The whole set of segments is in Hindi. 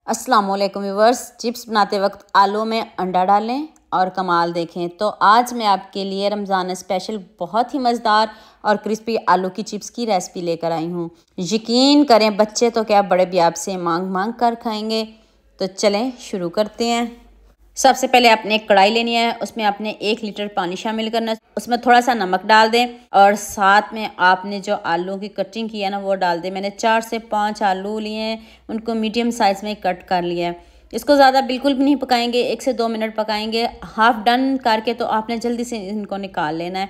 अस्सलाम वालेकुम व्यूअर्स। चिप्स बनाते वक्त आलू में अंडा डालें और कमाल देखें। तो आज मैं आपके लिए रमज़ान स्पेशल बहुत ही मज़ेदार और क्रिस्पी आलू की चिप्स की रेसिपी लेकर आई हूँ। यकीन करें बच्चे तो क्या बड़े भी आपसे मांग मांग कर खाएंगे। तो चलें शुरू करते हैं। सबसे पहले आपने एक कढ़ाई लेनी है, उसमें आपने 1 लीटर पानी शामिल करना है। उसमें थोड़ा सा नमक डाल दें और साथ में आपने जो आलू की कटिंग की है ना वो डाल दें। मैंने 4 से 5 आलू लिए हैं, उनको मीडियम साइज़ में कट कर लिया है। इसको ज़्यादा बिल्कुल भी नहीं पकाएंगे, 1 से 2 मिनट पकाएंगे। हाफ़ डन करके तो आपने जल्दी से इनको निकाल लेना है।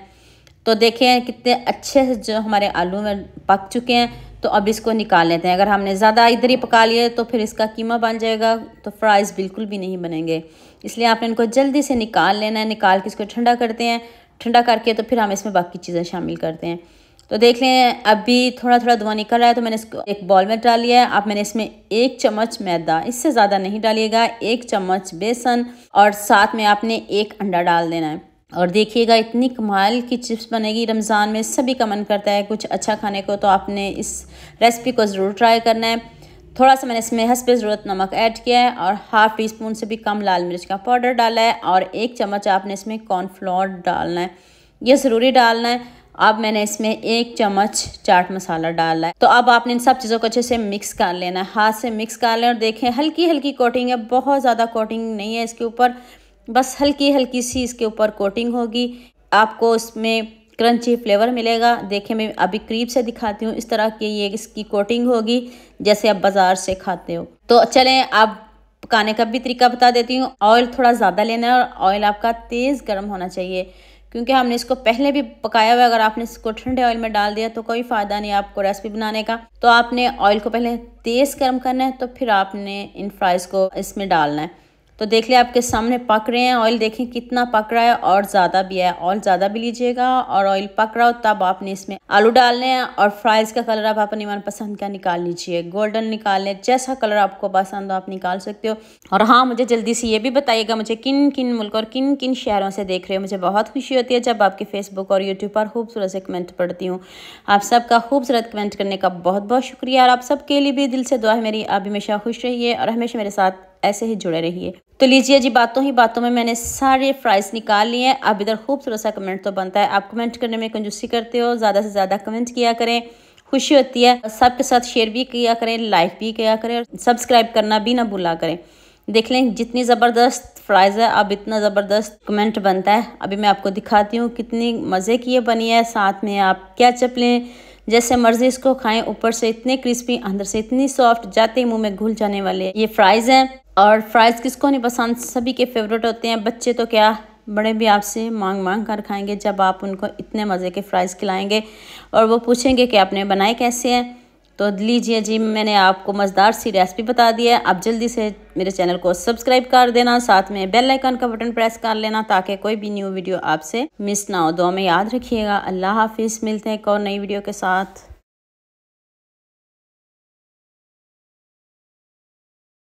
तो देखें कितने अच्छे से जो हमारे आलू में पक चुके हैं। तो अब इसको निकाल लेते हैं। अगर हमने ज़्यादा इधर ही पका लिए तो फिर इसका कीमा बन जाएगा, तो फ्राइज़ बिल्कुल भी नहीं बनेंगे। इसलिए आपने इनको जल्दी से निकाल लेना है। निकाल के इसको ठंडा करते हैं। ठंडा करके तो फिर हम इसमें बाकी चीज़ें शामिल करते हैं। तो देख लें अभी थोड़ा थोड़ा धुआं निकल रहा है, तो मैंने इसको एक बॉल में डाल लिया है। अब मैंने इसमें 1 चम्मच मैदा, इससे ज़्यादा नहीं डालिएगा, 1 चम्मच बेसन और साथ में आपने 1 अंडा डाल देना है। और देखिएगा इतनी कमाल की चिप्स बनेगी। रमज़ान में सभी का मन करता है कुछ अच्छा खाने को, तो आपने इस रेसिपी को ज़रूर ट्राई करना है। थोड़ा सा मैंने इसमें हस्बे ज़रूरत नमक ऐड किया है और हाफ़ टी स्पून से भी कम लाल मिर्च का पाउडर डाला है और 1 चम्मच आपने इसमें कॉर्नफ्लोर डालना है, ये ज़रूरी डालना है। अब मैंने इसमें 1 चम्मच चाट मसाला डाला है। तो अब आपने इन सब चीज़ों को अच्छे से मिक्स कर लेना है, हाथ से मिक्स कर लें। और देखें हल्की हल्की कोटिंग है, बहुत ज़्यादा कोटिंग नहीं है इसके ऊपर, बस हल्की हल्की सी इसके ऊपर कोटिंग होगी। आपको इसमें क्रंची फ्लेवर मिलेगा। देखें मैं अभी करीब से दिखाती हूँ, इस तरह की ये इसकी कोटिंग होगी जैसे आप बाज़ार से खाते हो। तो चलें अब पकाने का भी तरीका बता देती हूँ। ऑयल थोड़ा ज़्यादा लेना है और ऑयल आपका तेज़ गर्म होना चाहिए, क्योंकि हमने इसको पहले भी पकाया हुआ है। अगर आपने इसको ठंडे ऑयल में डाल दिया तो कोई फ़ायदा नहीं आपको रेसिपी बनाने का। तो आपने ऑयल को पहले तेज़ गर्म करना है, तो फिर आपने इन फ्राइज़ को इसमें डालना है। तो देख लिया आपके सामने पक रहे हैं। ऑयल देखें कितना पक रहा है और ज़्यादा भी है। ऑयल ज़्यादा भी लीजिएगा और ऑयल पक रहा हो तब आपने इसमें आलू डालने हैं। और फ्राइज़ का कलर आप अपनी मनपसंद का निकाल लीजिए, गोल्डन निकाल लें, जैसा कलर आपको पसंद हो आप निकाल सकते हो। और हाँ, मुझे जल्दी से ये भी बताइएगा मुझे किन किन मुल्क और किन किन शहरों से देख रहे हो। मुझे बहुत खुशी होती है जब आपके फेसबुक और यूट्यूब पर खूबसूरत से कमेंट पढ़ती हूँ। आप सबका खूबसूरत कमेंट करने का बहुत बहुत शुक्रिया। और आप सबके लिए भी दिल से दुआ है मेरी, आप हमेशा खुश रहिए और हमेशा मेरे साथ ऐसे ही जुड़े रहिए। तो लीजिए जी, बातों ही बातों में मैंने सारे फ्राइज़ निकाल लिए हैं। अब इधर खूबसूरत सा कमेंट तो बनता है। आप कमेंट करने में कंजूसी करते हो, ज़्यादा से ज़्यादा कमेंट किया करें, खुशी होती है। सबके साथ शेयर भी किया करें, लाइक भी किया करें और सब्सक्राइब करना भी ना भूला करें। देख लें जितनी ज़बरदस्त फ्राइज़ है, अब इतना ज़बरदस्त कमेंट बनता है। अभी मैं आपको दिखाती हूँ कितनी मज़े की ये बनी है। साथ में आप क्या चपलें जैसे मर्जी इसको खाएं, ऊपर से इतने क्रिस्पी, अंदर से इतनी सॉफ्ट, जाते ही मुंह में घुल जाने वाले ये फ्राइज़ हैं। और फ्राइज़ किसको नहीं पसंद, सभी के फेवरेट होते हैं। बच्चे तो क्या बड़े भी आपसे मांग मांग कर खाएंगे जब आप उनको इतने मज़े के फ्राइज़ खिलाएंगे और वो पूछेंगे कि आपने बनाए कैसे हैं। तो लीजिए जी, मैंने आपको मज़ेदार सी रेसिपी बता दी है। आप जल्दी से मेरे चैनल को सब्सक्राइब कर देना, साथ में बेल आइकन का बटन प्रेस कर लेना ताकि कोई भी न्यू वीडियो आपसे मिस ना हो। दुआ में याद रखिएगा। अल्लाह हाफिज़। मिलते हैं एक और नई वीडियो के साथ।